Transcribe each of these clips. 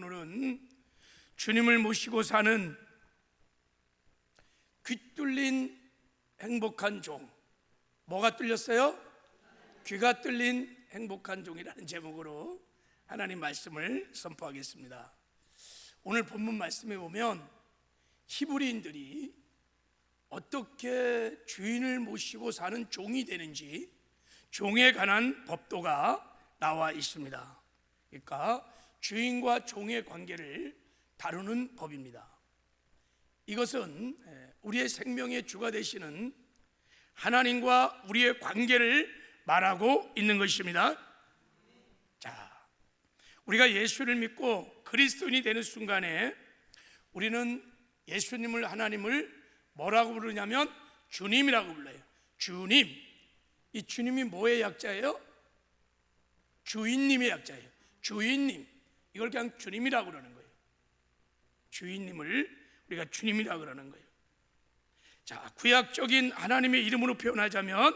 오늘은 주님을 모시고 사는 귀 뚫린 행복한 종. 뭐가 뚫렸어요? 귀가 뚫린 행복한 종이라는 제목으로 하나님 말씀을 선포하겠습니다. 오늘 본문 말씀에 보면 히브리인들이 어떻게 주인을 모시고 사는 종이 되는지 종에 관한 법도가 나와 있습니다. 그러니까 주인과 종의 관계를 다루는 법입니다. 이것은 우리의 생명의 주가 되시는 하나님과 우리의 관계를 말하고 있는 것입니다. 자, 우리가 예수를 믿고 그리스도인이 되는 순간에 우리는 예수님을, 하나님을 뭐라고 부르냐면 주님이라고 불러요. 주님. 이 주님이 뭐의 약자예요? 주인님의 약자예요. 주인님. 이걸 그냥 주님이라고 그러는 거예요. 주인님을 우리가 주님이라고 그러는 거예요. 자, 구약적인 하나님의 이름으로 표현하자면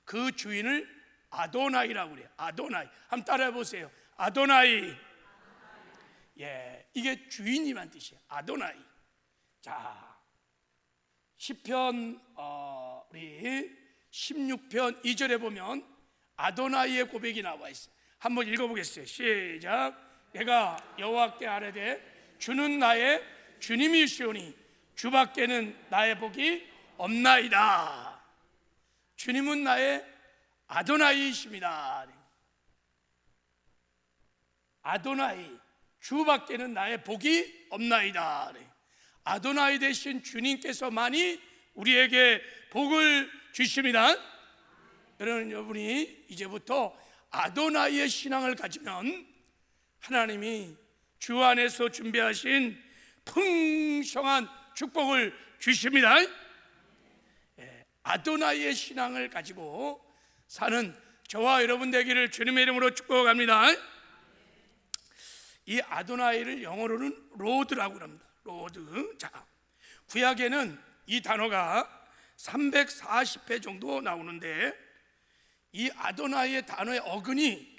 그 주인을 아도나이라고 그래요. 아도나이. 한번 따라해 보세요. 아도나이. 예, 이게 주인이란 뜻이에요. 아도나이. 자, 시편 우리 16편 2절에 보면 아도나이의 고백이 나와 있어요. 한번 읽어보겠어요. 시작. 내가 여호와께 아뢰되 주는 나의 주님이시오니 주밖에는 나의 복이 없나이다. 주님은 나의 아도나이이십니다. 아도나이, 주밖에는 나의 복이 없나이다. 아도나이 되신 주님께서만이 우리에게 복을 주십니다. 여러분이 이제부터 아도나이의 신앙을 가지면 하나님이 주 안에서 준비하신 풍성한 축복을 주십니다. 아도나이의 신앙을 가지고 사는 저와 여러분 되기를 주님의 이름으로 축복합니다. 이 아도나이를 영어로는 로드라고 합니다. 로드. 자, 구약에는 이 단어가 340회 정도 나오는데 이 아도나이의 단어의 어근이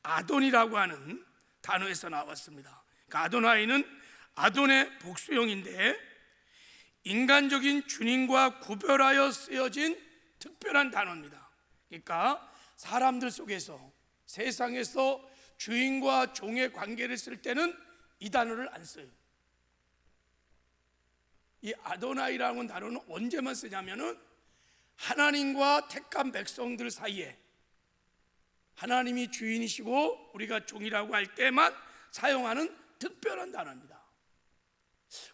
아돈이라고 하는 단어에서 나왔습니다. 그러니까 아도나이는 아돈의 복수형인데 인간적인 주님과 구별하여 쓰여진 특별한 단어입니다. 그러니까 사람들 속에서, 세상에서 주인과 종의 관계를 쓸 때는 이 단어를 안 써요. 이 아도나이라는 단어는 언제만 쓰냐면은 하나님과 택한 백성들 사이에 하나님이 주인이시고 우리가 종이라고 할 때만 사용하는 특별한 단어입니다.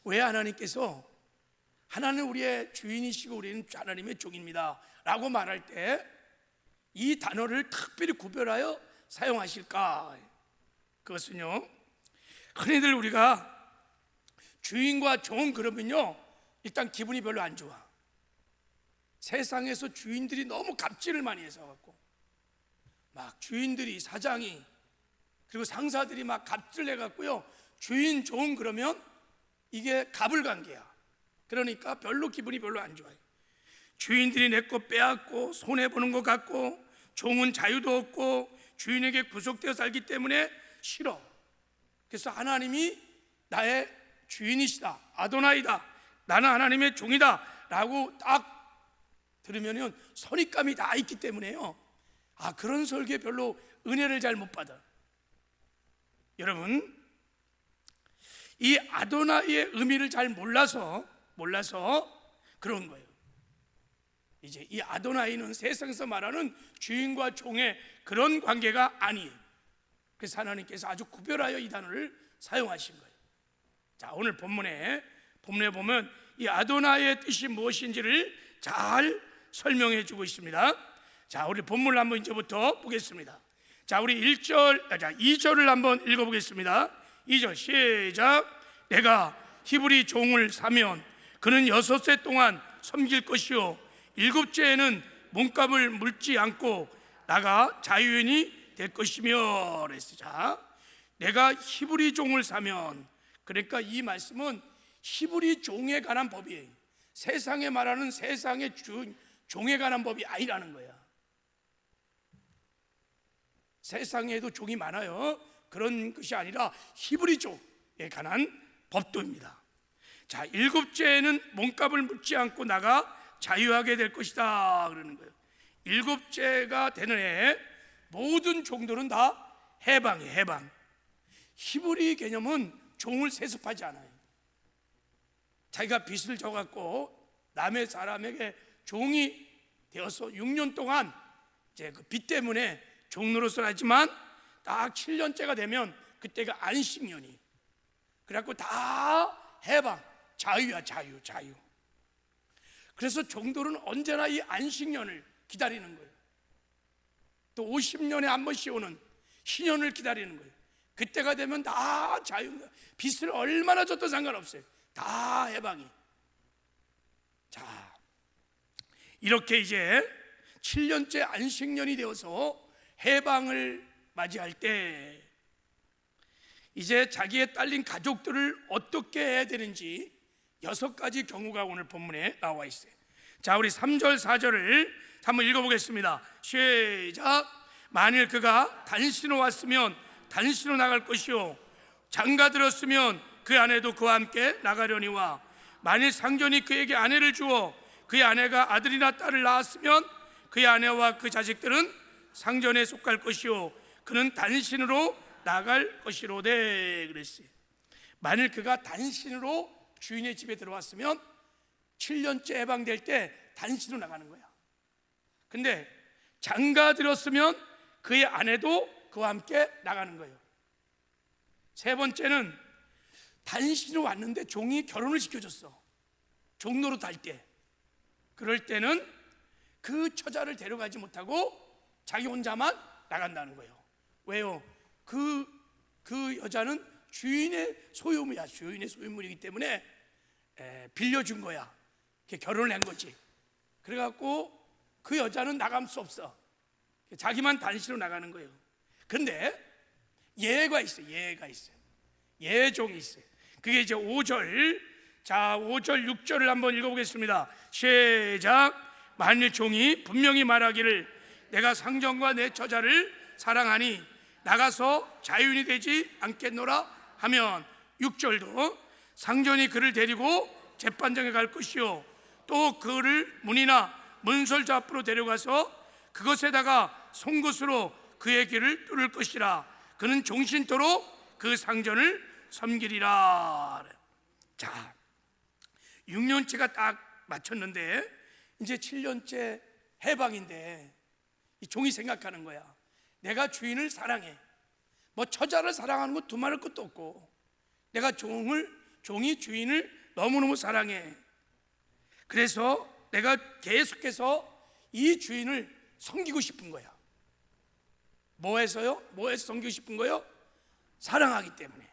왜 하나님께서 하나님은 우리의 주인이시고 우리는 하나님의 종입니다 라고 말할 때 이 단어를 특별히 구별하여 사용하실까? 그것은요, 흔히들 우리가 주인과 종 그러면요 일단 기분이 별로 안 좋아. 세상에서 주인들이 너무 갑질을 많이 해서 갖고 막 주인들이, 사장이, 그리고 상사들이 막 갑질 해갖고요 주인 종 그러면 이게 갑을관계야. 그러니까 별로 기분이 별로 안 좋아요. 주인들이 내 것 빼앗고 손해보는 것 같고 종은 자유도 없고 주인에게 구속되어 살기 때문에 싫어. 그래서 하나님이 나의 주인이시다, 아도나이다, 나는 하나님의 종이다 라고 딱 들으면 선입감이 다 있기 때문에요, 아, 그런 설교에 별로 은혜를 잘 못 받아. 여러분, 이 아도나이의 의미를 잘 몰라서 그런 거예요. 이제 이 아도나이는 세상에서 말하는 주인과 종의 그런 관계가 아니에요. 그래서 하나님께서 아주 구별하여 이 단어를 사용하신 거예요. 자, 오늘 본문에 보면 이 아도나이의 뜻이 무엇인지를 잘 설명해 주고 있습니다. 자, 우리 본문을 한번 이제부터 보겠습니다. 자, 우리 2절을 한번 읽어보겠습니다. 2절 시작. 내가 히브리 종을 사면 그는 6세 동안 섬길 것이요 7째에는 몸값을 물지 않고 나가 자유인이 될 것이며 그랬어요. 자, 내가 히브리 종을 사면, 그러니까 이 말씀은 히브리 종에 관한 법이에요. 세상에 말하는 세상의 종에 관한 법이 아니라는 거야. 세상에도 종이 많아요. 그런 것이 아니라 히브리족에 관한 법도입니다. 자, 일곱째는 몸값을 묻지 않고 나가 자유하게 될 것이다 그러는 거예요. 일곱째가 되는 해 모든 종들은 다 해방이에요. 해방. 히브리 개념은 종을 세습하지 않아요. 자기가 빚을 져갖고 남의 사람에게 종이 되어서 6년 동안 이제 그 빚 때문에 종로로서 하지만 딱 7년째가 되면 그때가 안식년이. 그래갖고 다 해방, 자유야, 자유. 그래서 종들은 언제나 이 안식년을 기다리는 거예요. 또 50년에 한 번씩 오는 희년을 기다리는 거예요. 그때가 되면 다 자유입니다. 빚을 얼마나 져도 상관없어요. 다 해방이. 자, 이렇게 이제 7년째 안식년이 되어서 해방을 맞이할 때 이제 자기의 딸린 가족들을 어떻게 해야 되는지 6가지 경우가 오늘 본문에 나와 있어요. 자, 우리 3절 4절을 한번 읽어보겠습니다. 시작. 만일 그가 단신으로 왔으면 단신으로 나갈 것이요 장가 들었으면 그 아내도 그와 함께 나가려니와 만일 상전이 그에게 아내를 주어 그의 아내가 아들이나 딸을 낳았으면 그의 아내와 그 자식들은 상전에 속할 것이요 그는 단신으로 나갈 것이로되 그랬어요. 만일 그가 단신으로 주인의 집에 들어왔으면 7년째 해방될 때 단신으로 나가는 거야. 근데 장가 들었으면 그의 아내도 그와 함께 나가는 거예요. 세 번째는 단신으로 왔는데 종이 결혼을 시켜줬어. 종로로 달 때. 그럴 때는 그 처자를 데려가지 못하고 자기 혼자만 나간다는 거예요. 왜요? 그 여자는 주인의 소유물이야. 주인의 소유물이기 때문에 빌려준 거야. 결혼을 한 거지. 그래갖고 그 여자는 나갈 수 없어. 자기만 단신으로 나가는 거예요. 그런데 예가 있어요. 예종이 있어요. 그게 이제 5절. 자, 5절 6절을 한번 읽어보겠습니다. 시작. 만일 종이 분명히 말하기를 내가 상전과 내 처자를 사랑하니 나가서 자유인이 되지 않겠노라 하면 6절도 상전이 그를 데리고 재판정에 갈 것이요 또 그를 문이나 문설자 앞으로 데려가서 그것에다가 송곳으로 그의 길을 뚫을 것이라 그는 종신토록 그 상전을 섬기리라. 자, 6년째가 딱 맞췄는데 이제 7년째 해방인데 이 종이 생각하는 거야. 내가 주인을 사랑해. 뭐 처자를 사랑하는 거 두말할 것도 없고 내가 종이 주인을 너무너무 사랑해. 그래서 내가 계속해서 이 주인을 섬기고 싶은 거야. 뭐해서요? 뭐해서 섬기고 싶은 거요? 사랑하기 때문에.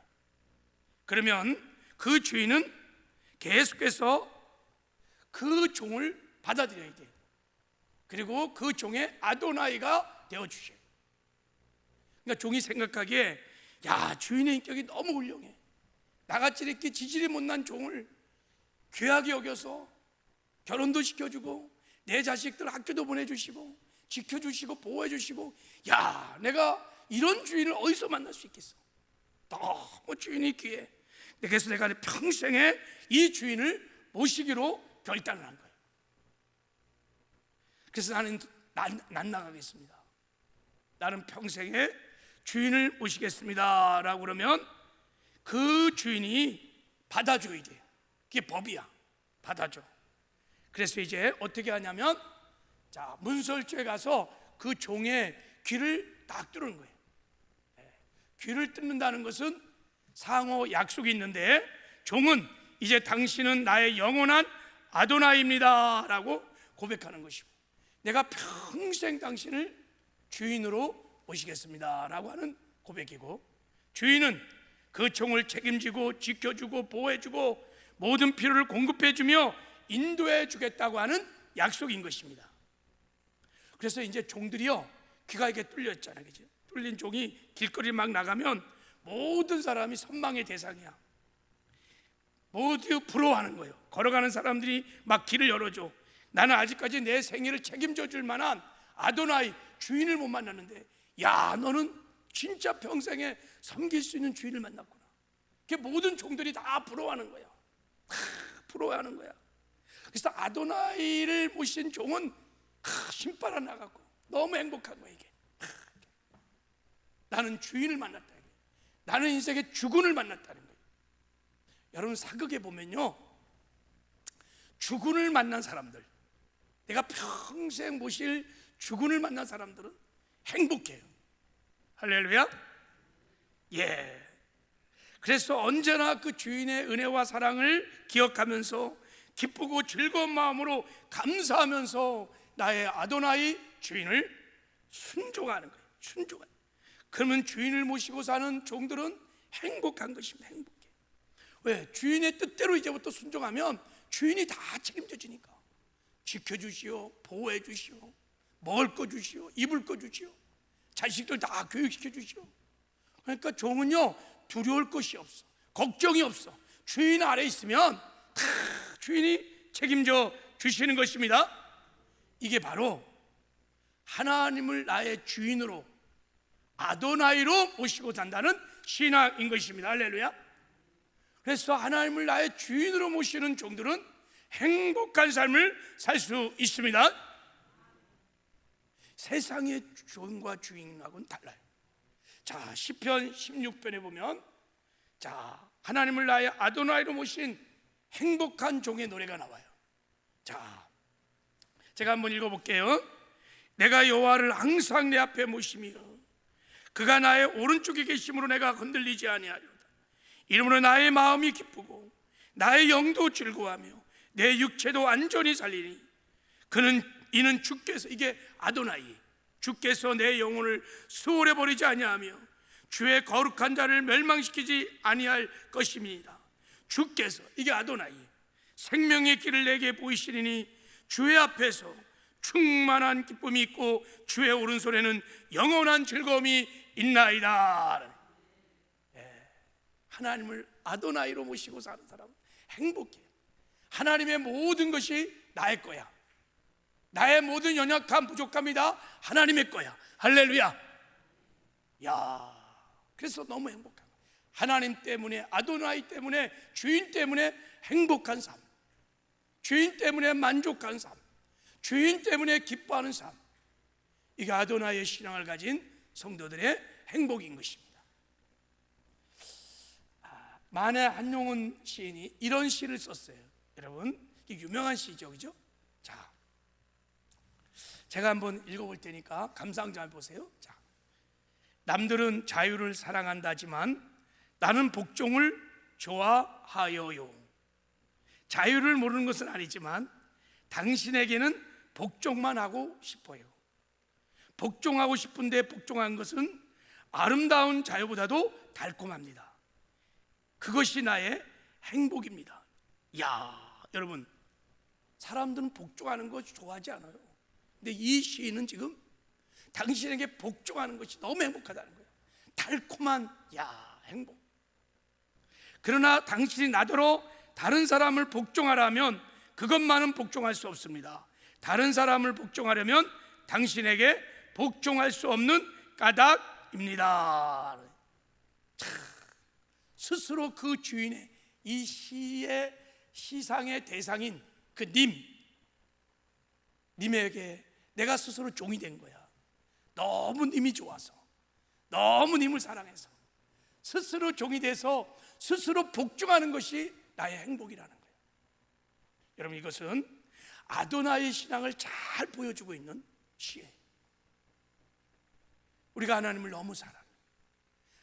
그러면 그 주인은 계속해서 그 종을 받아들여야 돼. 그리고 그 종의 아도나이가 되어주셔요. 그러니까 종이 생각하기에 야, 주인의 인격이 너무 훌륭해. 나같이 이렇게 지질이 못난 종을 귀하게 여겨서 결혼도 시켜주고 내 자식들 학교도 보내주시고 지켜주시고 보호해주시고, 야, 내가 이런 주인을 어디서 만날 수 있겠어? 너무 주인이 귀해. 그래서 내가 평생에 이 주인을 모시기로 결단을 한 거예요. 그래서 나는 난 나가겠습니다. 나는 평생에 주인을 모시겠습니다 라고 그러면 그 주인이 받아줘야 돼요. 그게 법이야. 받아줘. 그래서 이제 어떻게 하냐면, 자, 문설주에 가서 그 종의 귀를 딱 뚫는 거예요. 귀를 뚫는다는 것은 상호 약속이 있는데, 종은 이제 당신은 나의 영원한 아도나이입니다 라고 고백하는 것이고, 내가 평생 당신을 주인으로 모시겠습니다 라고 하는 고백이고, 주인은 그 종을 책임지고 지켜주고 보호해주고 모든 필요를 공급해주며 인도해 주겠다고 하는 약속인 것입니다. 그래서 이제 종들이요, 귀가 이렇게 뚫렸잖아요. 그죠? 뚫린 종이 길거리 막 나가면 모든 사람이 선망의 대상이야. 모두 부러워하는 거예요. 걸어가는 사람들이 막 길을 열어줘. 나는 아직까지 내 생애를 책임져 줄 만한 아도나이 주인을 못 만났는데, 야, 너는 진짜 평생에 섬길 수 있는 주인을 만났구나. 그 모든 종들이 다 부러워하는 거야. 다 부러워하는 거야. 그래서 아도나이를 모신 종은 힘 빨아 나가고 너무 행복한 거야. 이게 나는 주인을 만났다. 나는 인생의 주군을 만났다는 거예요. 여러분, 사극에 보면요, 주군을 만난 사람들, 내가 평생 모실 주군을 만난 사람들은 행복해요. 할렐루야. 예. 그래서 언제나 그 주인의 은혜와 사랑을 기억하면서 기쁘고 즐거운 마음으로 감사하면서 나의 아도나이 주인을 순종하는 거예요. 순종하는. 그러면 주인을 모시고 사는 종들은 행복한 것입니다. 행복해. 왜? 주인의 뜻대로 이제부터 순종하면 주인이 다 책임져 주니까. 지켜주시오, 보호해 주시오, 먹을 거 주시오, 입을 거 주시오, 자식들 다 교육시켜 주시오. 그러니까 종은요, 두려울 것이 없어, 걱정이 없어. 주인 아래 있으면 다 주인이 책임져 주시는 것입니다. 이게 바로 하나님을 나의 주인으로, 아도나이로 모시고 산다는 신앙인 것입니다. 할렐루야. 그래서 하나님을 나의 주인으로 모시는 종들은 행복한 삶을 살 수 있습니다. 세상의 주인과 주인하고는 달라요. 자, 시편 16편에 보면, 자, 하나님을 나의 아도나이로 모신 행복한 종의 노래가 나와요. 자, 제가 한번 읽어볼게요. 내가 여호와를 항상 내 앞에 모시며 그가 나의 오른쪽에 계심으로 내가 흔들리지 아니하리로다. 이러므로 나의 마음이 기쁘고 나의 영도 즐거워하며 내 육체도 안전히 살리니 이는 주께서, 이게 아도나이, 주께서 내 영혼을 수월해 버리지 아니하며 주의 거룩한 자를 멸망시키지 아니할 것임이니라. 주께서, 이게 아도나이, 생명의 길을 내게 보이시리니 주의 앞에서 충만한 기쁨이 있고 주의 오른손에는 영원한 즐거움이 있나이다. 하나님을 아도나이로 모시고 사는 사람은 행복해. 하나님의 모든 것이 나의 거야. 나의 모든 연약함, 부족함이 다 하나님의 거야. 할렐루야. 야, 그래서 너무 행복한 거야. 하나님 때문에, 아도나이 때문에, 주인 때문에 행복한 삶, 주인 때문에 만족한 삶, 주인 때문에 기뻐하는 삶. 이게 아도나이의 신앙을 가진 성도들의 행복인 것입니다. 만해 한용운 시인이 이런 시를 썼어요. 여러분, 이게 유명한 시죠, 그죠? 자, 제가 한번 읽어볼 테니까 감상 좀 해보세요. 자, 남들은 자유를 사랑한다지만 나는 복종을 좋아하여요. 자유를 모르는 것은 아니지만 당신에게는 복종만 하고 싶어요. 복종하고 싶은데 복종한 것은 아름다운 자유보다도 달콤합니다. 그것이 나의 행복입니다. 야, 여러분, 사람들은 복종하는 거 좋아하지 않아요. 근데 이 시인은 지금 당신에게 복종하는 것이 너무 행복하다는 거예요. 달콤한 행복. 그러나 당신이 나더러 다른 사람을 복종하라면 그것만은 복종할 수 없습니다. 다른 사람을 복종하려면 당신에게 복종할 수 없는 까닭입니다. 스스로 그 주인의, 이 시의 시상의 대상인 그 님에게 내가 스스로 종이 된 거야. 너무 님이 좋아서, 너무 님을 사랑해서 스스로 종이 돼서 스스로 복종하는 것이 나의 행복이라는 거예요. 여러분, 이것은 아도나이의 신앙을 잘 보여주고 있는 시예요. 우리가 하나님을 너무 사랑해,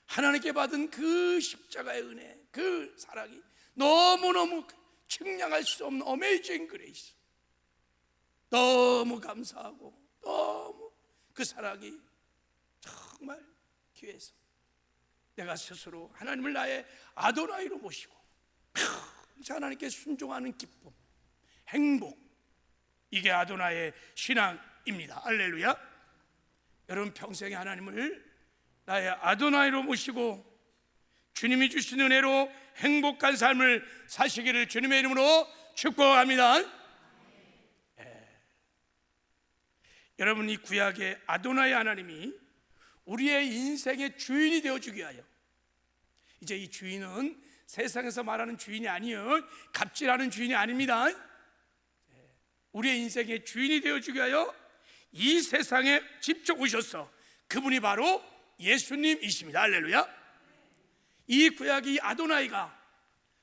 하나님께 받은 그 십자가의 은혜, 그 사랑이 너무너무 측량할 수 없는 어메이징 그레이스, 너무 감사하고 너무 그 사랑이 정말 귀해서 내가 스스로 하나님을 나의 아도나이로 모시고 평생 하나님께 순종하는 기쁨, 행복, 이게 아도나이의 신앙입니다. 할렐루야. 여러분, 평생에 하나님을 나의 아도나이로 모시고 주님이 주신 은혜로 행복한 삶을 사시기를 주님의 이름으로 축복합니다. 여러분, 이 구약의 아도나이 하나님이 우리의 인생의 주인이 되어주기 위하여, 이제 이 주인은 세상에서 말하는 주인이 아니요 갑질하는 주인이 아닙니다. 우리의 인생의 주인이 되어주기 위하여 이 세상에 직접 오셔서, 그분이 바로 예수님이십니다. 할렐루야. 이 구약의 아도나이가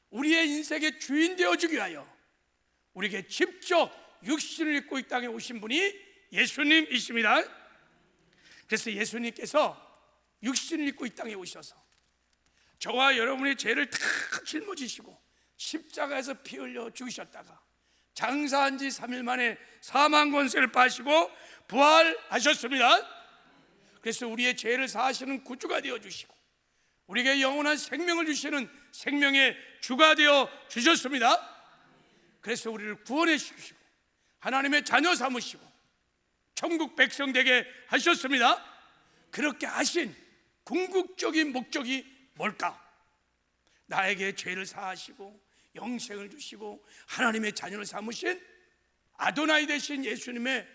우리의 인생의 주인 되어주기 위하여 우리에게 직접 육신을 입고 이 땅에 오신 분이 예수님이십니다. 그래서 예수님께서 육신을 입고 이 땅에 오셔서 저와 여러분의 죄를 다 짊어지시고 십자가에서 피 흘려 죽으셨다가 장사한 지 3일 만에 사망 권세를 빠시고 부활하셨습니다. 그래서 우리의 죄를 사하시는 구주가 되어주시고 우리에게 영원한 생명을 주시는 생명의 주가 되어 주셨습니다. 그래서 우리를 구원해 주시고 하나님의 자녀 삼으시고 천국 백성 되게 하셨습니다. 그렇게 하신 궁극적인 목적이 뭘까? 나에게 죄를 사하시고 영생을 주시고 하나님의 자녀를 삼으신 아도나이 되신 예수님의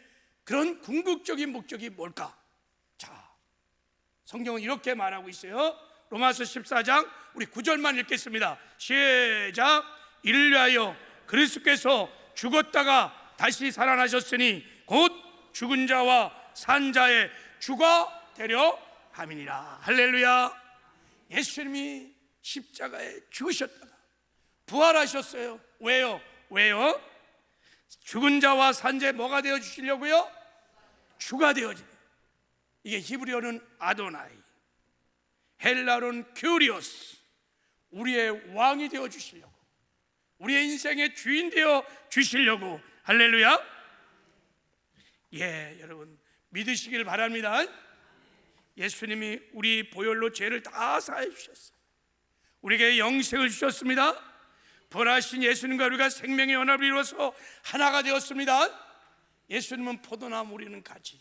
그런 궁극적인 목적이 뭘까? 자, 성경은 이렇게 말하고 있어요. 로마서 14장 우리 9절만 읽겠습니다. 시작. 이를 위하여 그리스도께서 죽었다가 다시 살아나셨으니 곧 죽은 자와 산 자의 주가 되려 함이니라. 할렐루야. 예수님이 십자가에 죽으셨다가 부활하셨어요. 왜요? 죽은 자와 산 자의 뭐가 되어 주시려고요? 주가 되어 주세요. 이게 히브리어는 아도나이, 헬라로는 큐리오스, 우리의 왕이 되어 주시려고, 우리의 인생의 주인 되어 주시려고. 할렐루야. 예, 여러분 믿으시길 바랍니다. 예수님이 우리 보혈로 죄를 다 사해 주셨어요. 우리에게 영생을 주셨습니다. 부활하신 예수님과 우리가 생명의 연합을 이루어서 하나가 되었습니다. 예수님은 포도나무, 우리는 가지,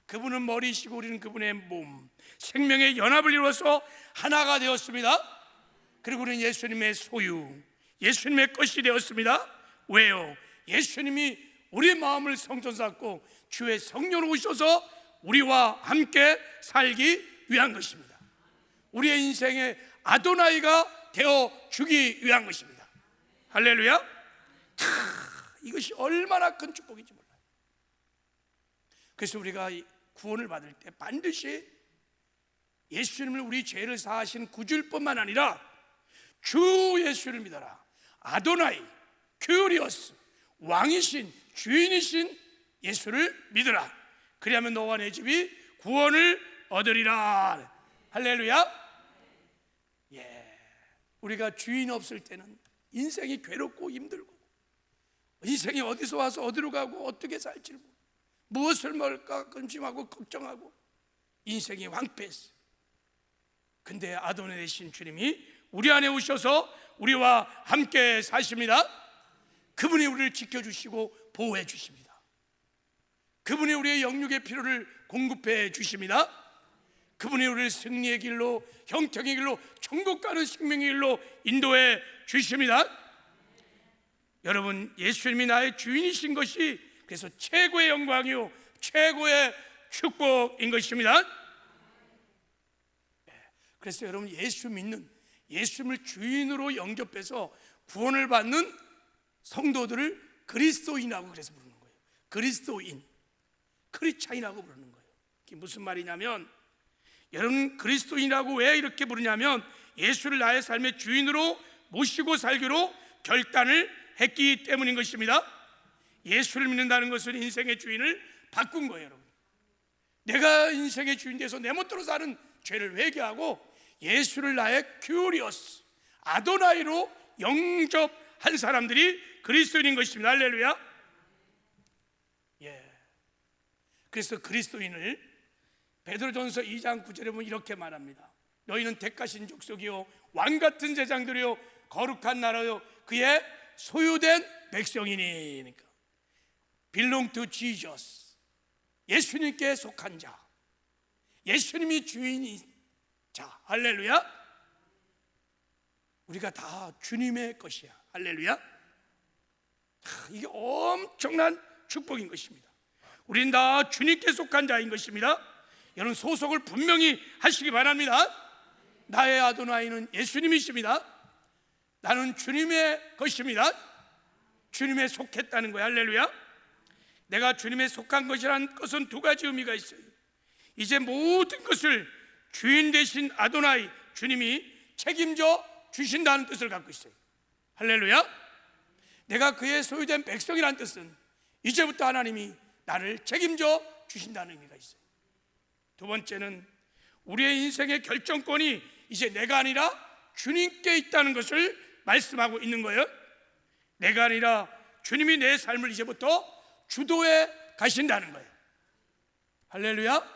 그분은 머리이시고 우리는 그분의 몸, 생명의 연합을 이루어서 하나가 되었습니다. 그리고 우리는 예수님의 소유, 예수님의 것이 되었습니다. 왜요? 예수님이 우리 마음을 성전 삼고 주의 성령으로 오셔서 우리와 함께 살기 위한 것입니다. 우리의 인생의 아도나이가 되어 주기 위한 것입니다. 할렐루야. 이것이 얼마나 큰 축복인지 몰라요. 그래서 우리가 구원을 받을 때 반드시 예수님을 우리 죄를 사하신 구주일 뿐만 아니라 주 예수를 믿어라. 아도나이, 큐리오스, 왕이신 주인이신 예수를 믿으라. 그리하면 너와 내 집이 구원을 얻으리라. 할렐루야. 예, 우리가 주인 없을 때는 인생이 괴롭고 힘들고, 인생이 어디서 와서 어디로 가고 어떻게 살지를 모르고, 무엇을 먹을까 근심하고 걱정하고 인생이 황폐했어요. 근데 아도나이 되신 주님이 우리 안에 오셔서 우리와 함께 사십니다. 그분이 우리를 지켜주시고 보호해 주십니다. 그분이 우리의 영육의 필요를 공급해 주십니다. 그분이 우리를 승리의 길로, 형통의 길로, 천국 가는 생명의 길로 인도해 주십니다. 여러분, 예수님이 나의 주인이신 것이 그래서 최고의 영광이요 최고의 축복인 것입니다. 그래서 여러분, 예수 믿는, 예수님을 주인으로 영접해서 구원을 받는 성도들을 그리스도인이라고 그래서 부르는 거예요. 그리스도인, 크리스찬이라고 부르는 거예요. 이게 무슨 말이냐면, 여러분 그리스도인이라고 왜 이렇게 부르냐면 예수를 나의 삶의 주인으로 모시고 살기로 결단을 했기 때문인 것입니다. 예수를 믿는다는 것은 인생의 주인을 바꾼 거예요. 여러분, 내가 인생의 주인 돼서 내 멋대로 사는 죄를 회개하고 예수를 나의 큐리오스, 아도나이로 영접한 사람들이 그리스도인인 것입니다. 할렐루야. 예. 그래서 그리스도인을 베드로전서 2장 9절에 보면 이렇게 말합니다. 너희는 택하신 족속이요 왕같은 제장들이요 거룩한 나라요 그의 소유된 백성이니. 그러니까 belong to Jesus, 예수님께 속한 자, 예수님이 주인이 자. 할렐루야. 우리가 다 주님의 것이야. 할렐루야. 이게 엄청난 축복인 것입니다. 우린 다 주님께 속한 자인 것입니다. 여러분 소속을 분명히 하시기 바랍니다. 나의 아도나이는 예수님이십니다. 나는 주님의 것입니다. 주님에 속했다는 거야. 할렐루야. 내가 주님에 속한 것이란 것은 두 가지 의미가 있어요. 이제 모든 것을 주인 되신 아도나이 주님이 책임져 주신다는 뜻을 갖고 있어요. 할렐루야. 내가 그의 소유된 백성이라는 뜻은 이제부터 하나님이 나를 책임져 주신다는 의미가 있어요. 두 번째는 우리의 인생의 결정권이 이제 내가 아니라 주님께 있다는 것을 말씀하고 있는 거예요. 내가 아니라 주님이 내 삶을 이제부터 주도해 가신다는 거예요. 할렐루야.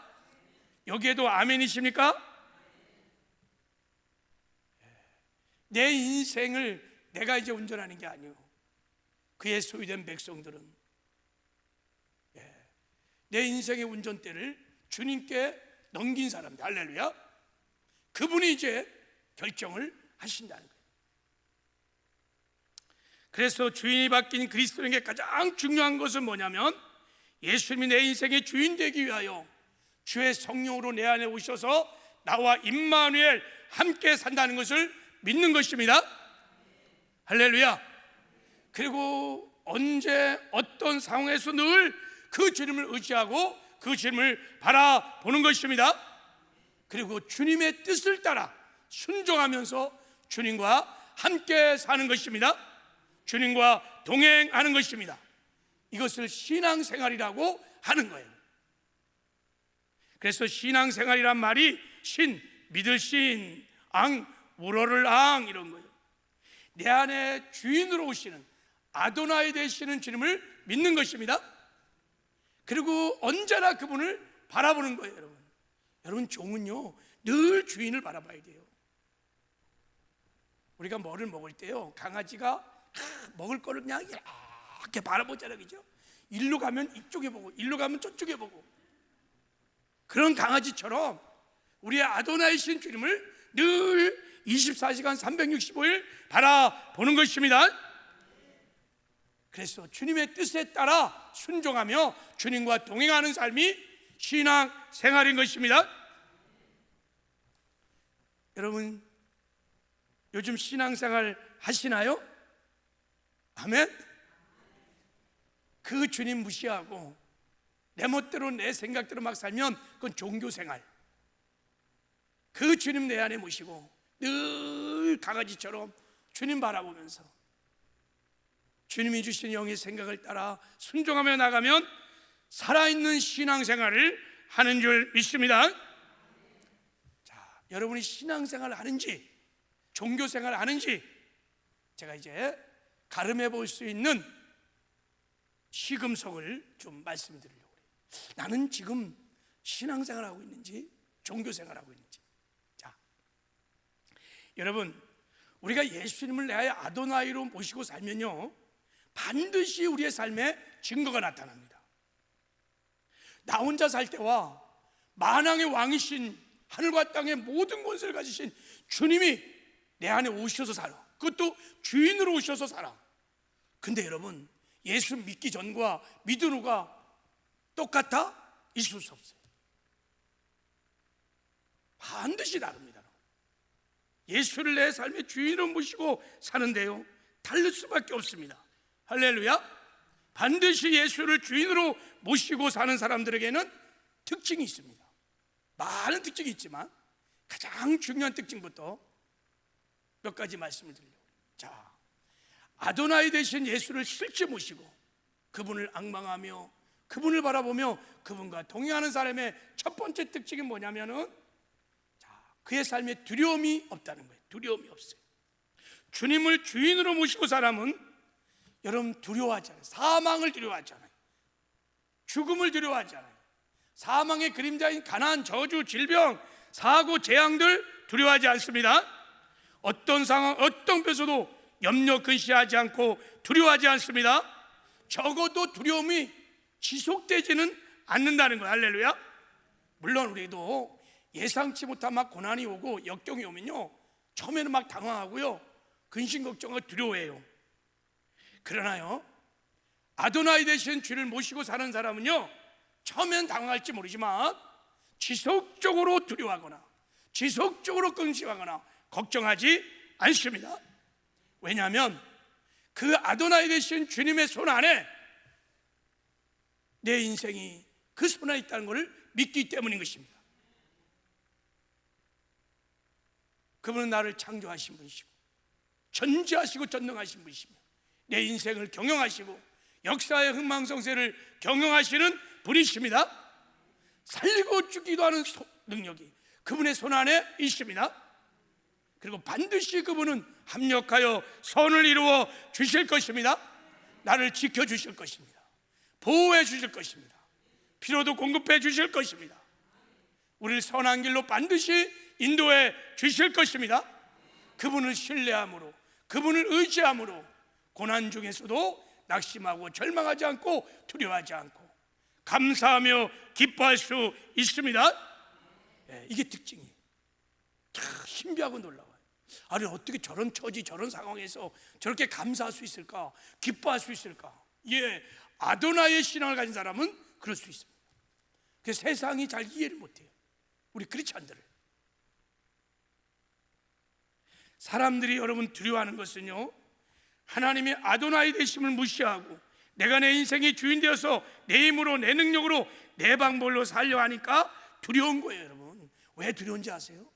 여기에도 아멘이십니까? 내 인생을 내가 이제 운전하는 게 아니에요. 그의 소유된 백성들은 내 인생의 운전대를 주님께 넘긴 사람들. 할렐루야. 그분이 이제 결정을 하신다는 거예요. 그래서 주인이 바뀐 그리스도인에게 가장 중요한 것은 뭐냐면 예수님이 내 인생의 주인 되기 위하여 주의 성령으로 내 안에 오셔서 나와 임마누엘 함께 산다는 것을 믿는 것입니다. 할렐루야. 그리고 언제 어떤 상황에서 늘 그 주님을 의지하고 그 주님을 바라보는 것입니다. 그리고 주님의 뜻을 따라 순종하면서 주님과 함께 사는 것입니다. 주님과 동행하는 것입니다. 이것을 신앙생활이라고 하는 거예요. 그래서 신앙생활이란 말이 신, 믿을 신, 앙, 우러를 앙 이런 거예요. 내 안에 주인으로 오시는 아도나이 되시는 주님을 믿는 것입니다. 그리고 언제나 그분을 바라보는 거예요. 여러분 종은요 늘 주인을 바라봐야 돼요. 우리가 뭐를 먹을 때요 강아지가 먹을 거를 그냥 이렇게 바라보잖아요. 그죠? 일로 가면 이쪽에 보고 일로 가면 저쪽에 보고, 그런 강아지처럼 우리의 아도나이신 주님을 늘 24시간 365일 바라보는 것입니다. 그래서 주님의 뜻에 따라 순종하며 주님과 동행하는 삶이 신앙 생활인 것입니다. 여러분 요즘 신앙생활 하시나요? 아멘. 그 주님 무시하고 내 멋대로 내 생각대로 막 살면 그건 종교생활. 그 주님 내 안에 모시고 늘 강아지처럼 주님 바라보면서 주님이 주신 영의 생각을 따라 순종하며 나가면 살아있는 신앙생활을 하는 줄 믿습니다. 자, 여러분이 신앙생활을 하는지 종교생활을 하는지 제가 이제 가름해 볼 수 있는 시금석을 좀 말씀드리려고 해요. 나는 지금 신앙생활하고 있는지 종교생활하고 있는지. 자, 여러분 우리가 예수님을 내 아도나이로 모시고 살면요 반드시 우리의 삶에 증거가 나타납니다. 나 혼자 살 때와 만왕의 왕이신 하늘과 땅의 모든 권세를 가지신 주님이 내 안에 오셔서 살아. 그것도 주인으로 오셔서 살아. 근데 여러분 예수 믿기 전과 믿은 후가 똑같아? 있을 수 없어요. 반드시 다릅니다. 예수를 내 삶의 주인으로 모시고 사는데요 다를 수밖에 없습니다. 할렐루야. 반드시 예수를 주인으로 모시고 사는 사람들에게는 특징이 있습니다. 많은 특징이 있지만 가장 중요한 특징부터 몇 가지 말씀을 드리려고 해요. 자, 아도나이 되신 예수를 실제 모시고 그분을 앙망하며 그분을 바라보며 그분과 동행하는 사람의 첫 번째 특징이 뭐냐면은 그의 삶에 두려움이 없다는 거예요. 두려움이 없어요. 주님을 주인으로 모시고 사람은 여러분 두려워하지 않아요. 사망을 두려워하지 않아요. 죽음을 두려워하지 않아요. 사망의 그림자인 가난, 저주, 질병, 사고, 재앙들 두려워하지 않습니다. 어떤 상황, 어떤 벼서도 염려, 근시하지 않고 두려워하지 않습니다. 적어도 두려움이 지속되지는 않는다는 거예요. 할렐루야. 물론 우리도 예상치 못한 막 고난이 오고 역경이 오면요 처음에는 막 당황하고요 근심 걱정하고 두려워해요. 그러나요 아도나이 되신 주를 모시고 사는 사람은요 처음엔 당황할지 모르지만 지속적으로 두려워하거나 지속적으로 근심하거나 걱정하지 않습니다. 왜냐하면 그 아도나이 되신 주님의 손 안에 내 인생이 그 손 안에 있다는 것을 믿기 때문인 것입니다. 그분은 나를 창조하신 분이시고 전지하시고 전능하신 분이시며 내 인생을 경영하시고 역사의 흥망성쇠를 경영하시는 분이십니다. 살리고 죽기도 하는 능력이 그분의 손 안에 있습니다. 그리고 반드시 그분은 합력하여 선을 이루어 주실 것입니다. 나를 지켜주실 것입니다. 보호해 주실 것입니다. 필요도 공급해 주실 것입니다. 우리를 선한 길로 반드시 인도해 주실 것입니다. 그분을 신뢰함으로, 그분을 의지함으로 고난 중에서도 낙심하고 절망하지 않고 두려워하지 않고 감사하며 기뻐할 수 있습니다. 이게 특징이에요. 참 신비하고 놀라워요. 아니 어떻게 저런 처지 저런 상황에서 저렇게 감사할 수 있을까, 기뻐할 수 있을까? 아도나이의 신앙을 가진 사람은 그럴 수 있습니다. 그래서 세상이 잘 이해를 못해요. 우리 크리스찬들을. 사람들이 여러분 두려워하는 것은요, 하나님의 아도나이 되심을 무시하고 내가 내 인생의 주인 되어서 내 힘으로 내 능력으로 내 방법으로 살려 하니까 두려운 거예요. 여러분 왜 두려운지 아세요?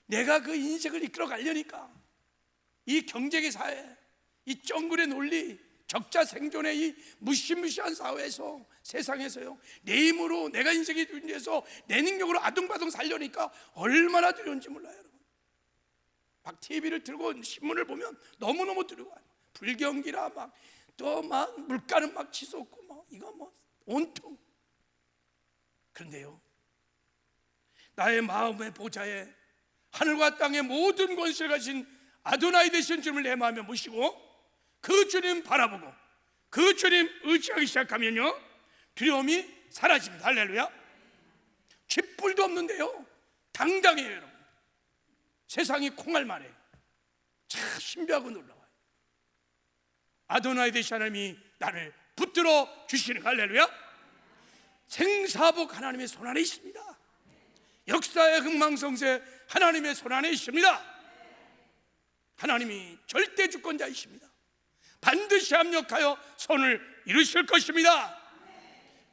내가 그 인생을 이끌어 가려니까 이 경쟁의 사회, 이 쩡굴의 논리, 적자 생존의 이 무시무시한 사회에서, 세상에서요, 내 힘으로 내가 인생의 주인 되어서 내 능력으로 아둥바둥 살려니까 얼마나 두려운지 몰라요. 여러분 막 TV를 들고 신문을 보면 너무너무 두려워요. 불경기라 막 또 막 물가는 막 치솟고 막 이거 뭐 온통. 그런데요, 나의 마음의 보좌에 하늘과 땅의 모든 권세를 가진 아도나이 되신 주님을 내 마음에 모시고 그 주님 바라보고 그 주님 의지하기 시작하면요, 두려움이 사라집니다. 할렐루야. 쥐뿔도 없는데요 당당해요. 여러분 세상이 콩할 만해요. 참 신비하고 놀라워요. 아도나이 되신 하나님이 나를 붙들어 주시는, 할렐루야. 생사복 하나님의 손 안에 있습니다. 역사의 흥망성쇠 하나님의 손 안에 있습니다. 하나님이 절대 주권자이십니다. 반드시 합력하여 선을 이루실 것입니다.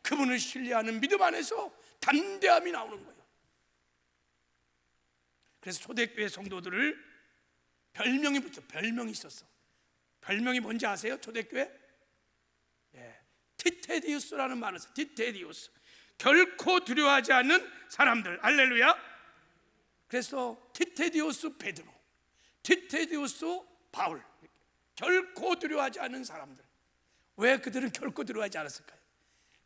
그분을 신뢰하는 믿음 안에서 담대함이 나오는 거예요. 그래서 초대교회 성도들을 별명이 붙어, 별명이 있었어. 별명이 뭔지 아세요? 초대교회? 티테디우스라는 말을 써요. 티테디우스, 결코 두려워하지 않는 사람들. 할렐루야. 그래서 티테디우스 베드로, 티테디우스 바울, 결코 두려워하지 않는 사람들. 왜 그들은 결코 두려워하지 않았을까요?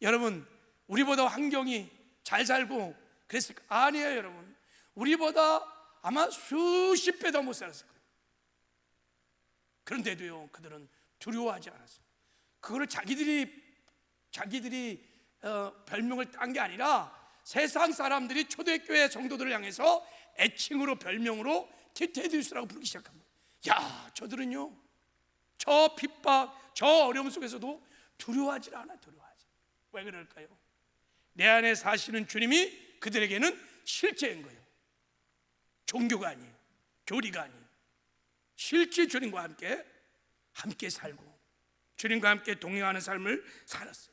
여러분 우리보다 환경이 잘 살고 그랬을까요? 아니에요. 여러분 우리보다 아마 수십 배 더 못 살았을 거예요. 그런데도요 그들은 두려워하지 않았어요. 그거를 자기들이 별명을 딴 게 아니라 세상 사람들이 초대교회 성도들을 향해서 애칭으로, 별명으로 티테디우스라고 부르기 시작한 거예요. 야, 저들은요 저 핍박, 저 어려움 속에서도 두려워하지 않아. 두려워하지. 왜 그럴까요? 내 안에 사시는 주님이 그들에게는 실제인 거예요. 종교가 아니에요, 교리가 아니에요. 실제 주님과 함께 살고 주님과 함께 동행하는 삶을 살았어요.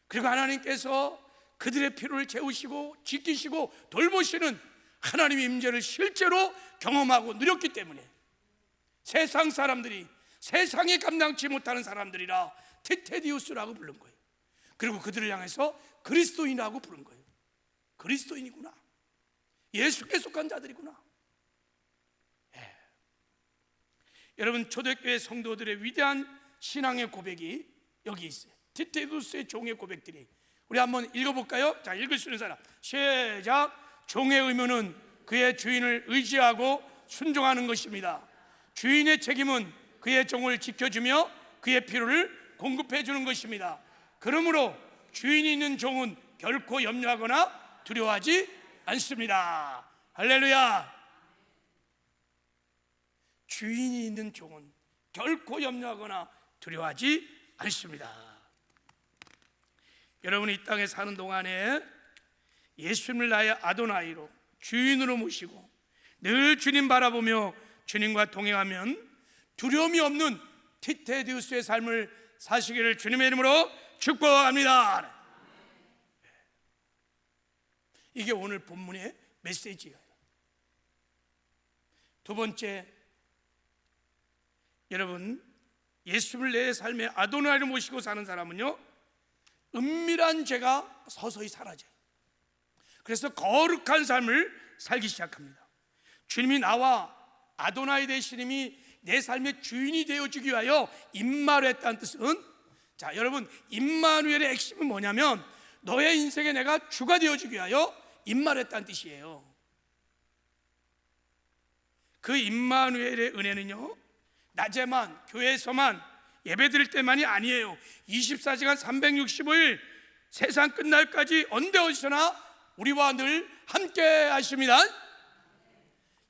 그리고 하나님께서 그들의 필요를 채우시고 지키시고 돌보시는 하나님의 임재를 실제로 경험하고 누렸기 때문에 세상 사람들이, 세상에 감당치 못하는 사람들이라 티테디우스라고 부른 거예요. 그리고 그들을 향해서 그리스도인이라고 부른 거예요. 그리스도인이구나, 예수께 속한 자들이구나. 여러분 초대교회 성도들의 위대한 신앙의 고백이 여기 있어요. 티테두스의 종의 고백들이. 우리 한번 읽어볼까요? 자, 읽을 수 있는 사람 시작. 종의 의무는 그의 주인을 의지하고 순종하는 것입니다. 주인의 책임은 그의 종을 지켜주며 그의 필요를 공급해 주는 것입니다. 그러므로 주인이 있는 종은 결코 염려하거나 두려워하지 않습니다. 할렐루야. 주인이 있는 종은 결코 염려하거나 두려워하지 않습니다. 여러분이 이 땅에 사는 동안에 예수님을 나의 아도나이로 주인으로 모시고 늘 주님 바라보며 주님과 동행하면 두려움이 없는 티테디우스의 삶을 사시기를 주님의 이름으로 축복합니다. 이게 오늘 본문의 메시지예요. 두 번째, 여러분, 예수님을 내 삶의 아도나이를 모시고 사는 사람은요, 은밀한 죄가 서서히 사라져요. 그래서 거룩한 삶을 살기 시작합니다. 주님이 나와 아도나이 되시님이 내 삶의 주인이 되어주기 위하여 임마누엘했다는 뜻은, 자 여러분, 임마누엘의 핵심은 뭐냐면 너의 인생에 내가 주가 되어주기 위하여 임마누엘했다는 뜻이에요. 그 임마누엘의 은혜는요, 낮에만 교회에서만 예배 드릴 때만이 아니에요. 24시간 365일 세상 끝날까지 언제 어디서나 우리와 늘 함께 하십니다.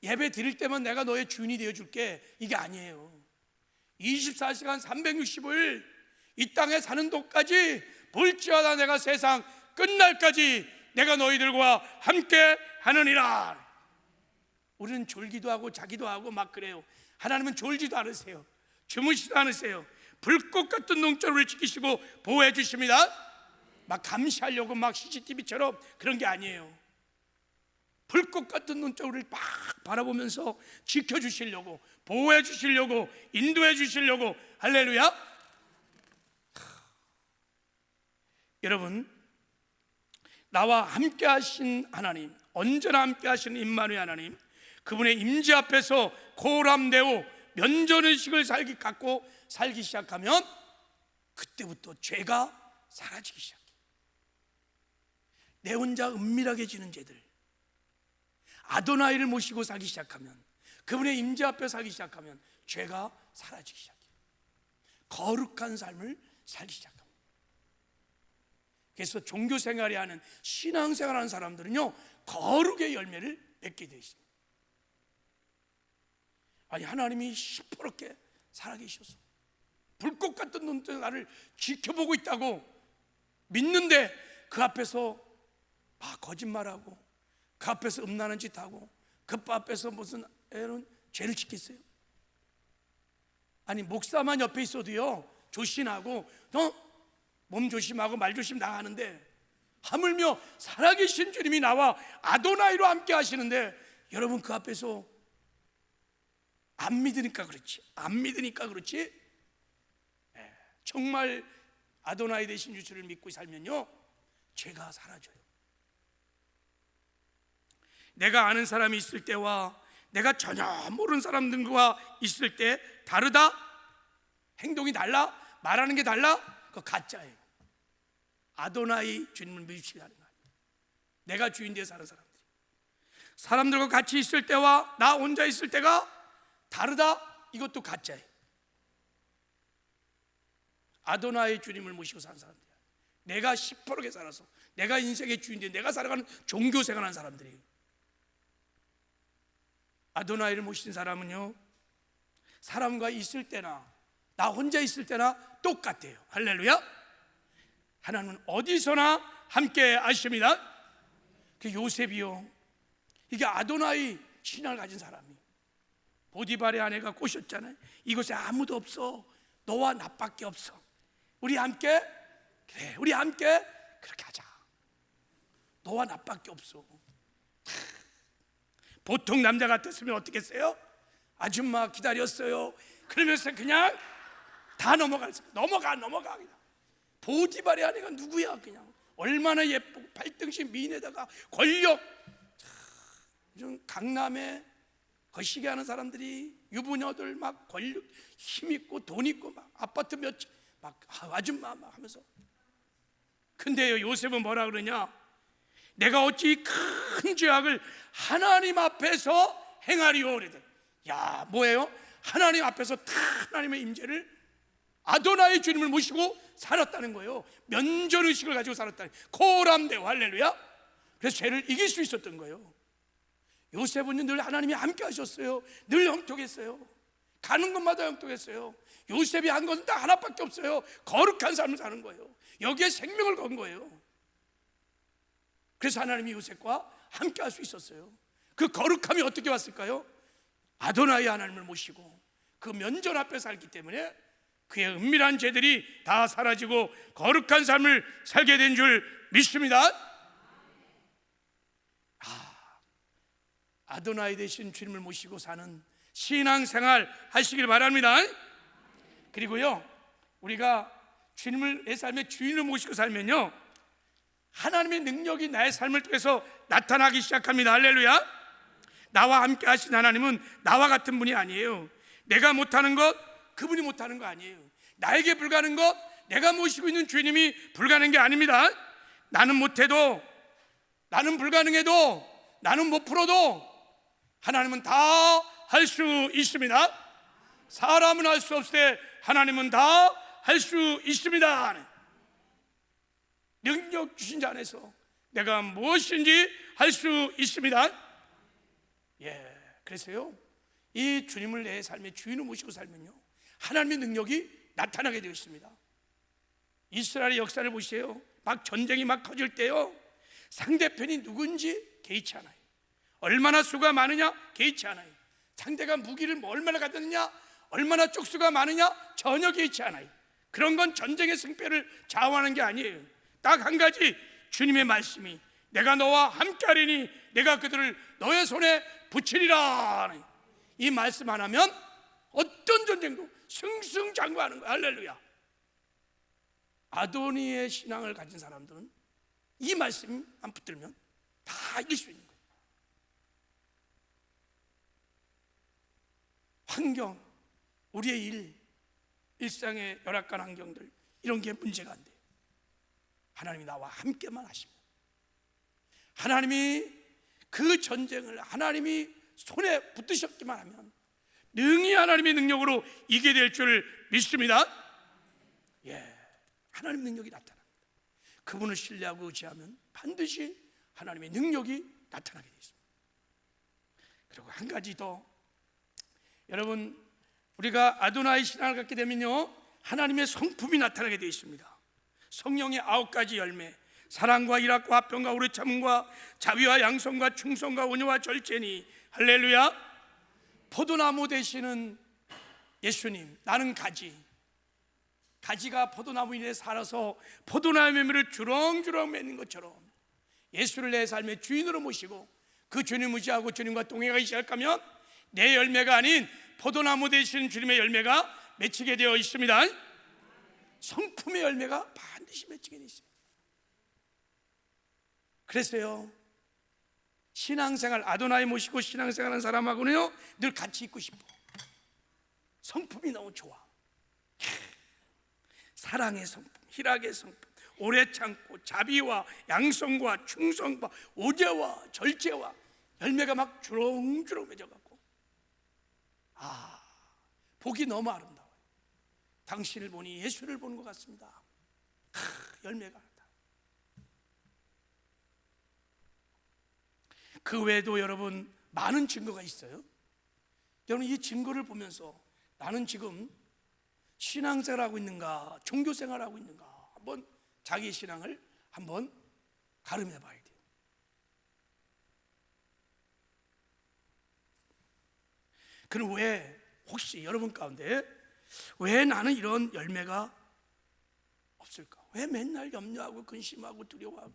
예배 드릴 때만 내가 너의 주인이 되어줄게, 이게 아니에요. 24시간 365일 이 땅에 사는 동까지 볼지어다 내가 세상 끝날까지 내가 너희들과 함께 하느니라. 우리는 졸기도 하고 자기도 하고 막 그래요. 하나님은 졸지도 않으세요. 주무시지도 않으세요. 불꽃 같은 농조를 지키시고 보호해 주십니다. 막 감시하려고 막 CCTV처럼 그런 게 아니에요. 불꽃 같은 눈동자를 막 바라보면서 지켜주시려고, 보호해 주시려고, 인도해 주시려고. 할렐루야. 여러분, 나와 함께 하신 하나님, 언제나 함께 하시는 임마누엘 하나님, 그분의 임재 앞에서 고람되고 면전의식을 갖고 살기 시작하면 그때부터 죄가 사라지기 시작해요. 내 혼자 은밀하게 지는 죄들, 아도나이를 모시고 살기 시작하면, 그분의 임재 앞에 살기 시작하면 죄가 사라지기 시작해요. 거룩한 삶을 살기 시작합니다. 그래서 종교생활이 하는, 신앙생활하는 사람들은요, 거룩의 열매를 맺게 되어 있습니다. 아니, 하나님이 시퍼렇게 살아계셔서 불꽃 같은 눈으로 나를 지켜보고 있다고 믿는데 그 앞에서 막 거짓말하고, 그 앞에서 음란한 짓 하고, 그 앞에서 무슨 애는 죄를 짓겠어요? 아니, 목사만 옆에 있어도요 조심하고 몸 조심하고 말 조심 나가는데, 하물며 살아계신 주님이 나와 아도나이로 함께 하시는데 여러분 그 앞에서 안 믿으니까 그렇지, 안 믿으니까 그렇지, 정말 아도나이 되신 주를 믿고 살면요 죄가 사라져요. 내가 아는 사람이 있을 때와 내가 전혀 모르는 사람들과 있을 때 다르다? 행동이 달라? 말하는 게 달라? 그거 가짜예요. 아도나이 주님을 믿으시기 하는 거예요. 내가 주인 되어 사는 사람들과 같이 있을 때와 나 혼자 있을 때가 다르다? 이것도 가짜예요. 아도나이 주님을 모시고 사는 사람들이야. 내가 시퍼렇게 살아서 내가 인생의 주인인데 내가 살아가는 종교생활하는 사람들이에요. 아도나이를 모신 사람은요, 사람과 있을 때나 나 혼자 있을 때나 똑같아요. 할렐루야. 하나님은 어디서나 함께 하십니다. 그 요셉이요, 이게 아도나이 신앙을 가진 사람이, 보디발의 아내가 꼬셨잖아요. 이곳에 아무도 없어, 너와 나밖에 없어, 우리 함께, 그래 우리 함께 그렇게 하자, 너와 나밖에 없어. 보통 남자 같았으면 어떻게 했어요? 아줌마 기다렸어요 그러면서 그냥 다 넘어가 그냥. 보디발의 아내가 누구야? 그냥 얼마나 예쁘고 발등신 미인에다가 권력. 요즘 강남에 거시기 하는 사람들이, 유부녀들 막 권력, 힘 있고 돈 있고 막 아파트 몇 채 막 아줌마 막 하면서. 근데요, 요셉은 뭐라 그러냐? 내가 어찌 큰 죄악을 하나님 앞에서 행하리오 그래도. 야, 뭐예요? 하나님 앞에서 다 하나님의 임재를, 아도나이 주님을 모시고 살았다는 거예요. 면전의식을 가지고 살았다는, 코람데오. 할렐루야. 그래서 죄를 이길 수 있었던 거예요. 요셉은 늘 하나님이 함께 하셨어요. 늘 형통했어요. 가는 곳마다 형통했어요. 요셉이 한 것은 딱 하나밖에 없어요. 거룩한 삶을 사는 거예요. 여기에 생명을 건 거예요. 그래서 하나님이 요셉과 함께 할 수 있었어요. 그 거룩함이 어떻게 왔을까요? 아도나이 하나님을 모시고 그 면전 앞에 살기 때문에 그의 은밀한 죄들이 다 사라지고 거룩한 삶을 살게 된 줄 믿습니다. 아도나이 되신 주님을 모시고 사는 신앙생활 하시길 바랍니다. 그리고요, 우리가 주님을 내 삶의 주인을 모시고 살면요, 하나님의 능력이 나의 삶을 통해서 나타나기 시작합니다. 할렐루야. 나와 함께 하신 하나님은 나와 같은 분이 아니에요. 내가 못하는 것 그분이 못하는 거 아니에요. 나에게 불가능한 것 내가 모시고 있는 주님이 불가능한 게 아닙니다. 나는 못해도, 나는 불가능해도, 나는 못 풀어도 하나님은 다 할 수 있습니다. 사람은 할 수 없을 때 하나님은 다 할 수 있습니다. 능력 주신 자 안에서 내가 무엇인지 할 수 있습니다. 그래서요, 이 주님을 내 삶의 주인으로 모시고 살면요, 하나님의 능력이 나타나게 되어 있습니다. 이스라엘의 역사를 보세요. 막 전쟁이 막 터질 때요, 상대편이 누군지 개의치 않아요. 얼마나 수가 많으냐 개의치 않아요. 상대가 무기를 얼마나 가졌느냐, 얼마나 쪽수가 많으냐 전혀 개의치 않아요. 그런 건 전쟁의 승패를 좌우하는 게 아니에요. 딱 한 가지, 주님의 말씀이 내가 너와 함께하리니 내가 그들을 너의 손에 붙이리라. 이 말씀 안 하면 어떤 전쟁도 승승장구하는 거야. 할렐루야. 아도니의 신앙을 가진 사람들은 이 말씀만 붙들면 다 이길 수 있는 거예요. 환경, 우리의 일상의 열악한 환경들, 이런 게 문제가 안 돼요. 하나님이 나와 함께만 하시면, 하나님이 그 전쟁을 하나님이 손에 붙드셨기만 하면 능히 하나님의 능력으로 이기게 될 줄 믿습니다. 하나님 능력이 나타납니다. 그분을 신뢰하고 의지하면 반드시 하나님의 능력이 나타나게 되어 있습니다. 그리고 한 가지 더, 여러분, 우리가 아도나이 신앙을 갖게 되면요, 하나님의 성품이 나타나게 되어 있습니다. 성령의 9가지 열매, 사랑과 일학과 화평과 오래 참음과 자비와 양성과 충성과 온유와 절제니. 할렐루야. 포도나무 되시는 예수님, 나는 가지가 포도나무 위에 살아서 포도나무 열매를 주렁주렁 맺는 것처럼 예수를 내 삶의 주인으로 모시고 그 주님을 의지하고 주님과 동행하기 시작하면 내 열매가 아닌 포도나무 되시는 주님의 열매가 맺히게 되어 있습니다. 성품의 열매가 반드시 맺히게 되어 있습니다. 그래서요, 신앙생활, 아도나이 모시고 신앙생활하는 사람하고는요 늘 같이 있고 싶어. 성품이 너무 좋아. 사랑의 성품, 희락의 성품, 오래 참고 자비와 양성과 충성과 오제와 절제와 열매가 막 주렁주렁 맺어갖고, 보기 너무 아름다워요. 당신을 보니 예수를 보는 것 같습니다. 열매가 나다. 그 외에도 여러분 많은 증거가 있어요. 여러분, 이 증거를 보면서 나는 지금 신앙생활하고 있는가, 종교생활하고 있는가, 한번 자기 신앙을 한번 가름해 봐야 돼요. 그럼 왜, 혹시 여러분 가운데 왜 나는 이런 열매가 없을까? 왜 맨날 염려하고 근심하고 두려워하고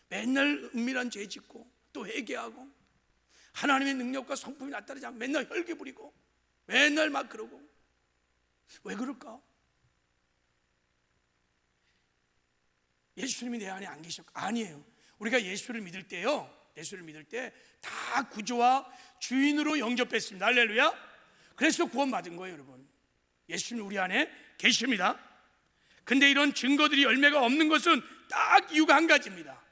맨날 은밀한 죄 짓고 또 회개하고 하나님의 능력과 성품이 나타나지 않고 맨날 혈기 부리고 맨날 막 그러고, 왜 그럴까? 예수님이 내 안에 안 계셨고, 아니에요. 우리가 예수를 믿을 때요, 예수를 믿을 때 다 구주와 주인으로 영접했습니다. 할렐루야. 그래서 구원받은 거예요. 여러분, 예수님 우리 안에 계십니다. 근데 이런 증거들이 열매가 없는 것은 딱 이유가 한 가지입니다.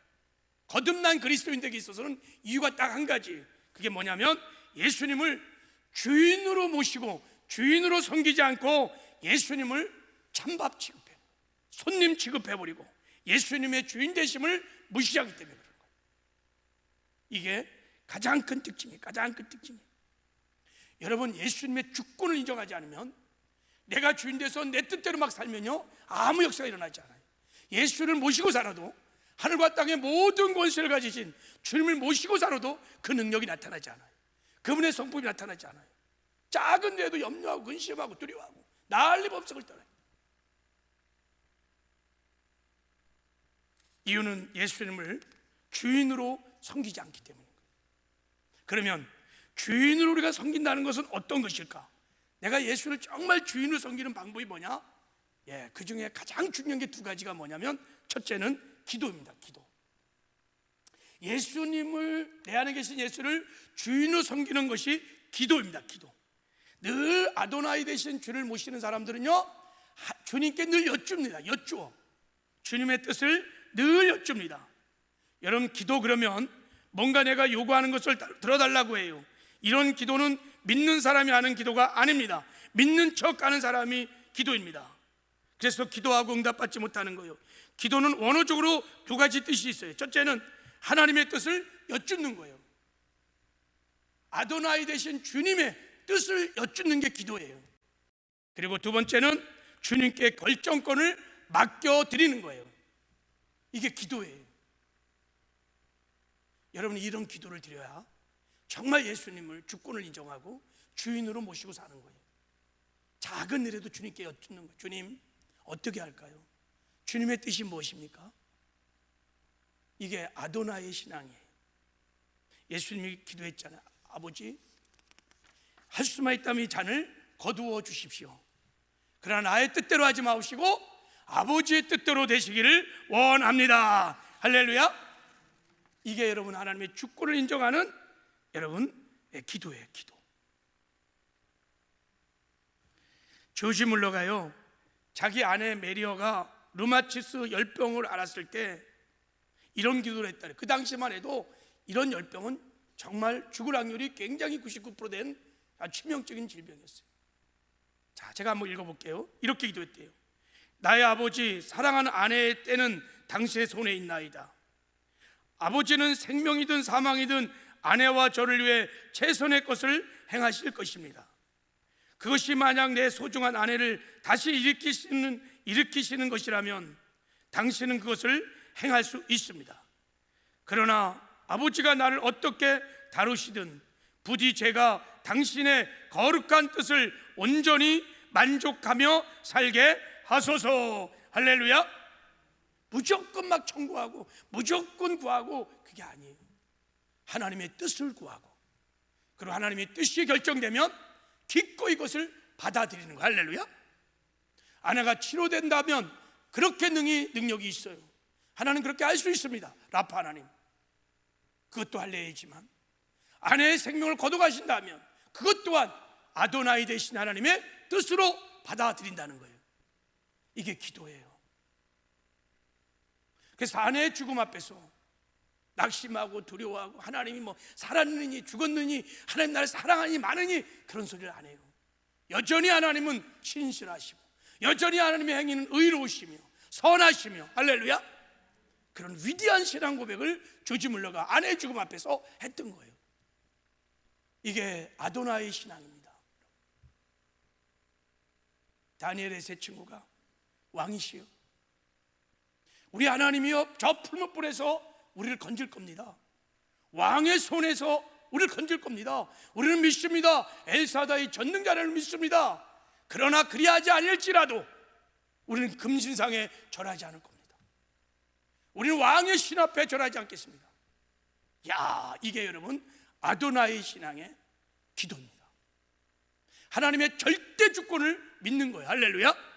거듭난 그리스도인들에게 있어서는 이유가 딱 한 가지. 그게 뭐냐면 예수님을 주인으로 모시고 주인으로 섬기지 않고 예수님을 찬밥 취급해, 손님 취급해버리고 예수님의 주인 되심을 무시하기 때문에 그런 거예요. 이게 가장 큰 특징이에요. 가장 큰 특징이에요. 여러분, 예수님의 주권을 인정하지 않으면, 내가 주인 돼서 내 뜻대로 막 살면요 아무 역사가 일어나지 않아요. 예수를 모시고 살아도 하늘과 땅의 모든 권세를 가지신 주님을 모시고 살아도 그 능력이 나타나지 않아요. 그분의 성품이 나타나지 않아요. 작은 데도 염려하고 근심하고 두려워하고 난리 법석을 떠나요. 이유는 예수님을 주인으로 섬기지 않기 때문입니다. 그러면 주인으로 우리가 섬긴다는 것은 어떤 것일까? 내가 예수를 정말 주인으로 섬기는 방법이 뭐냐? 그 중에 가장 중요한 게 두 가지가 뭐냐면, 첫째는 기도입니다. 기도. 예수님을, 내 안에 계신 예수를 주인으로 섬기는 것이 기도입니다. 기도. 늘 아도나이 되신 주를 모시는 사람들은요, 주님께 늘 여쭙니다. 여쭈어 주님의 뜻을 늘 여쭙니다. 여러분, 기도 그러면 뭔가 내가 요구하는 것을 들어달라고 해요. 이런 기도는 믿는 사람이 하는 기도가 아닙니다. 믿는 척 하는 사람이 기도입니다. 그래서 기도하고 응답받지 못하는 거예요. 기도는 원어적으로 두 가지 뜻이 있어요. 첫째는 하나님의 뜻을 여쭙는 거예요. 아도나이 되신 주님의 뜻을 여쭙는 게 기도예요. 그리고 두 번째는 주님께 결정권을 맡겨드리는 거예요. 이게 기도예요. 여러분이 이런 기도를 드려야 정말 예수님을 주권을 인정하고 주인으로 모시고 사는 거예요. 작은 일에도 주님께 여쭙는 거예요. 주님, 어떻게 할까요? 주님의 뜻이 무엇입니까? 이게 아도나의 신앙이에요. 예수님이 기도했잖아요. 아버지, 할 수만 있다면 이 잔을 거두어 주십시오. 그러나 나의 뜻대로 하지 마시고 아버지의 뜻대로 되시기를 원합니다. 할렐루야. 이게 여러분 하나님의 주권을 인정하는 여러분의 기도예요. 기도. 조지 물러가요, 자기 아내 메리어가 르마티스 열병을 앓았을 때 이런 기도를 했다. 그 당시만 해도 이런 열병은 정말 죽을 확률이 굉장히 99% 된 치명적인 질병이었어요. 자, 제가 한번 읽어볼게요. 이렇게 기도했대요. 나의 아버지, 사랑하는 아내의 때는 당신의 손에 있나이다. 아버지는 생명이든 사망이든 아내와 저를 위해 최선의 것을 행하실 것입니다. 그것이 만약 내 소중한 아내를 다시 일으키시는 것이라면 당신은 그것을 행할 수 있습니다. 그러나 아버지가 나를 어떻게 다루시든 부디 제가 당신의 거룩한 뜻을 온전히 만족하며 살게 하소서. 할렐루야. 무조건 막 청구하고 무조건 구하고 그게 아니에요. 하나님의 뜻을 구하고, 그리고 하나님의 뜻이 결정되면 기꺼이 그것을 받아들이는 거예요. 할렐루야. 아내가 치료된다면 그렇게 능력이 있어요. 하나님 그렇게 할 수 있습니다. 라파 하나님, 그것도 할례이지만 아내의 생명을 거둬가신다면 그것 또한 아도나이 되신 하나님의 뜻으로 받아들인다는 거예요. 이게 기도예요. 그래서 아내의 죽음 앞에서 낙심하고 두려워하고 하나님이 뭐 살았느니 죽었느니 하나님 나를 사랑하니 마느니 그런 소리를 안 해요. 여전히 하나님은 신실하시고 여전히 하나님의 행위는 의로우시며 선하시며, 할렐루야, 그런 위대한 신앙 고백을 조지 물러가 아내의 죽음 앞에서 했던 거예요. 이게 아도나의 신앙입니다. 다니엘의 세 친구가 왕이시여, 우리 하나님이여 저 풀무불에서 우리를 건질 겁니다. 왕의 손에서 우리를 건질 겁니다. 우리는 믿습니다. 엘사다의 전능자를 믿습니다. 그러나 그리하지 아니할지라도 우리는 금신상에 절하지 않을 겁니다. 우리는 왕의 신 앞에 절하지 않겠습니다. 야, 이게 여러분 아도나의 신앙의 기도입니다. 하나님의 절대 주권을 믿는 거예요. 할렐루야.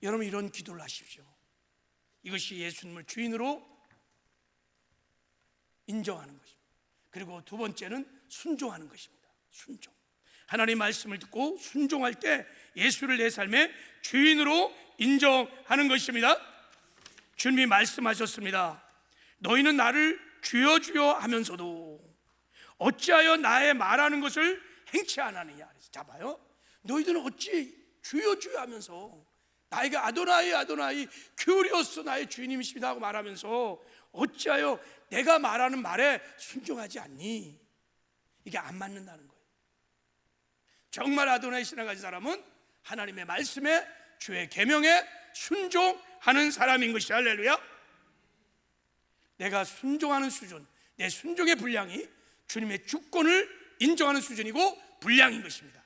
여러분 이런 기도를 하십시오. 이것이 예수님을 주인으로 인정하는 것입니다. 그리고 두 번째는 순종하는 것입니다. 순종. 하나님의 말씀을 듣고 순종할 때 예수를 내 삶의 주인으로 인정하는 것입니다. 주님이 말씀하셨습니다. 너희는 나를 주여 주여 하면서도 어찌하여 나의 말하는 것을 행치 않느냐. 자 봐요, 너희들은 어찌 주여 주여 하면서 나에게 아도나이 아도나이 큐리오스 나의 주인님이십니다 하고 말하면서 어찌하여 내가 말하는 말에 순종하지 않니? 이게 안 맞는다는 거예요. 정말 아도나이 신앙 가진 사람은 하나님의 말씀에 주의 계명에 순종하는 하는 사람인 것이 할렐루야. 내가 순종하는 수준, 내 순종의 분량이 주님의 주권을 인정하는 수준이고 분량인 것입니다.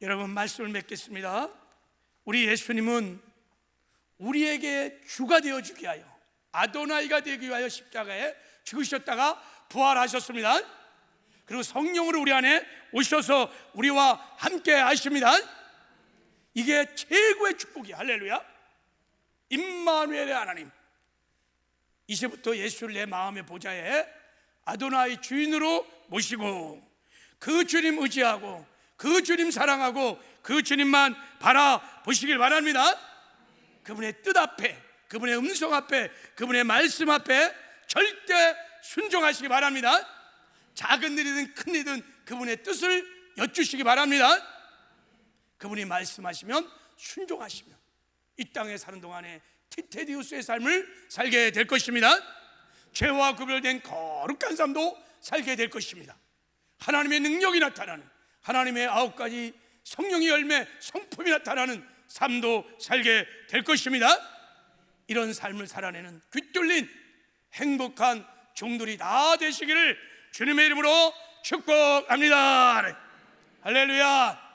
여러분, 말씀을 맺겠습니다. 우리 예수님은 우리에게 주가 되어주기 위하여, 아도나이가 되기 위하여 십자가에 죽으셨다가 부활하셨습니다. 그리고 성령으로 우리 안에 오셔서 우리와 함께 하십니다. 이게 최고의 축복이야. 할렐루야. 임마누엘의 하나님, 이제부터 예수를 내 마음의 보좌에 아도나이 주인으로 모시고 그 주님 의지하고 그 주님 사랑하고 그 주님만 바라보시길 바랍니다. 그분의 뜻 앞에, 그분의 음성 앞에, 그분의 말씀 앞에 절대 순종하시기 바랍니다. 작은 일이든 큰 일이든 그분의 뜻을 여쭈시기 바랍니다. 그분이 말씀하시면 순종하시면 이 땅에 사는 동안에 티테디우스의 삶을 살게 될 것입니다. 죄와 구별된 거룩한 삶도 살게 될 것입니다. 하나님의 능력이 나타나는, 하나님의 9가지 성령의 열매, 성품이 나타나는 삶도 살게 될 것입니다. 이런 삶을 살아내는 귀뚫린 행복한 종들이 다 되시기를 주님의 이름으로 축복합니다. 할렐루야.